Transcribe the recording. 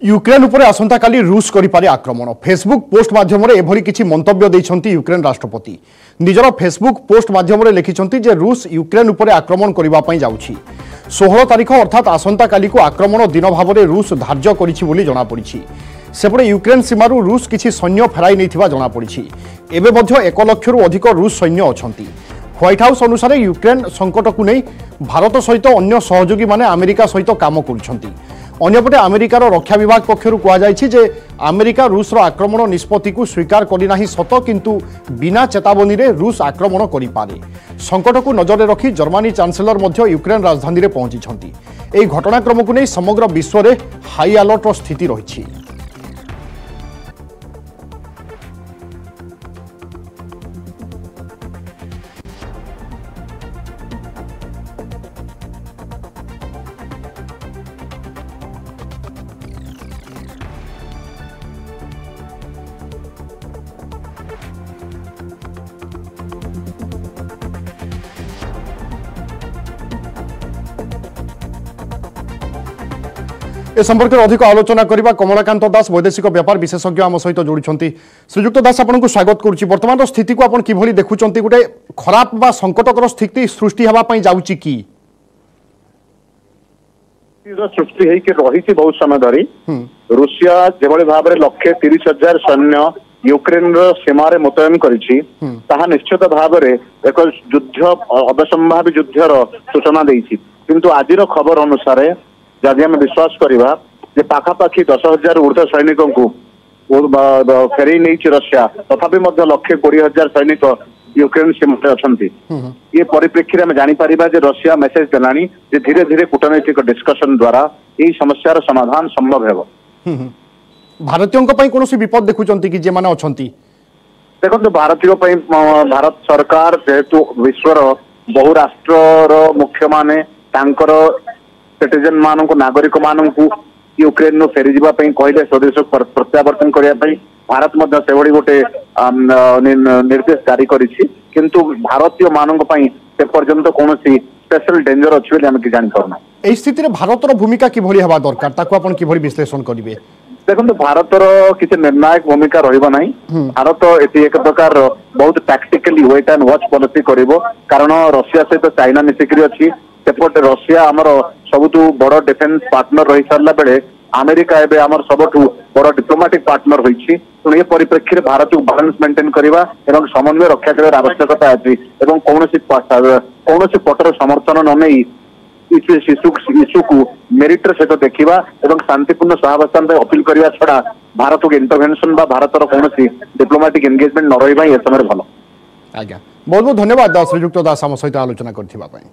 Ukraine उपर आसंता काली रूस करिपारे आक्रमण फेसबुक पोस्ट माध्यम एभली किछि मंतव्य दैछन्ति यूक्रेन राष्ट्रपति निजर फेसबुक पोस्ट माध्यम लिखिछन्ति जे रूस यूक्रेन उपर आक्रमण करिबा पई जाउछि 16 तारिख अर्थात आसंता काली को आक्रमण दिन भाव रूस धार्य करिछि बोली जणा पड़िछि सेपटे यूक्रेन सीमारू रूस किछि सैन्य फेराई नैथिबा जणा पड़िछि एबे मध्य 1 लाख अधिक रूस सैन्य अछन्ति व्हाइट हाउस अनुसार यूक्रेन संकट को नहीं भारत सहित अन्य सहयोगी माने अमेरिका सहित काम करुछन्ति अन्यपटे अमेरिकार रक्षा विभाग पक्षर कहुଯାଇଛି जे अमेरिका रूसर आक्रमण निष्पत्ति को स्वीकार करना सत किंतु बिना चेतावनी रे रूस आक्रमण करिपारे संकट को नजर रखी जर्मनी चांसेलर मध्य यूक्रेन राजधानी रे पहुंची एही घटनाक्रम को नहीं समग्र विश्व में हाई अलर्ट स्थिति रही। ए संपर्क में अधिक आलोचना करबा कमलाकांत दास वैदेशिक व्यापार विशेषज्ञ आम सहित जोड़ी श्रीजुक्त दास आपको स्वागत करुच्ची वर्तमान स्थिति को आप किभली देखुंट गोटे खराब बा संकटकर स्थिति सृष्टि होगा जाऊँगी कि सृष्टि रही बहुत समय धरी रूसिया जो भाव में 1,30,000 सैन्य यूक्रेन सीमार मुतयन करिछि ताहा निश्चित भाव में एक युद्ध अवसंभावी युद्धर सूचना देछि किंतु आजिर खबर अनुसार जदि आम विश्वास करवा पाखापाखि 10,000 ऊर्ध्व सैनिकों को फेरई नहीं रशिया तथापि 1,20,000 सैनिक यूक्रेन सीमा अच्छा ये परिप्रेक्षी में जापर रशिया मेसेज देलानी धीरे धीरे कूटनैतिक डिस्कशन द्वारा यही समस्यार समाधान संभव है। भारतीयों कौन विपद देखुंट कि जे माने अछंती देखो भारतीय भारत सरकार जेहेतु विश्वर बहुराष्ट्र मुख्य माने सिटीजन मान नागरिक मान यूक्रेन फेरी जावा कहले स्वदेश प्रत्यावर्तन करने भारत से गोटे निर्देश जारी करिछि किंतु भारतीय मानक से पर्यंत कौन स्पेशल डेंजर अच्छी कि जाना एही स्थिति रे भारतर भूमिका किभली हेबा दरकार ताको आपण किभली विश्लेषण करिवे। देखो भारतर किसी निर्णायक भूमिका रहिबा नाही भारत एक प्रकार बहुत tactically wait and watch policy करिवो कारण रशिया सहित चाइना मिसिकरी अछि सेपटे रशिया आमर सबुठु बड़ डिफेन्स पार्टनर रही सारा बेले अमेरिका एबे आमर सबुठु बड़ डिप्लोमेटिक पार्टनर होइछि तो ये परिप्रेक्षी भारत को बैलेंस मेंटेन करबा एवं समन्वय रक्षा करबार आवश्यकता अछि एवं कौनसी पटर समर्थन न नहीं इश्यू को मेरिट सहित देखा एवं शांतिपूर्ण सहावस्थान अपील करने छड़ा भारत को इंटरवेंशन भारतर कौन डिप्लोमेटिक एंगेजमेंट न रही समय भल। आज्ञा बहुत बहुत धन्यवाद श्रीजुक्त दास आम सहित आलोचना करथिबा पई।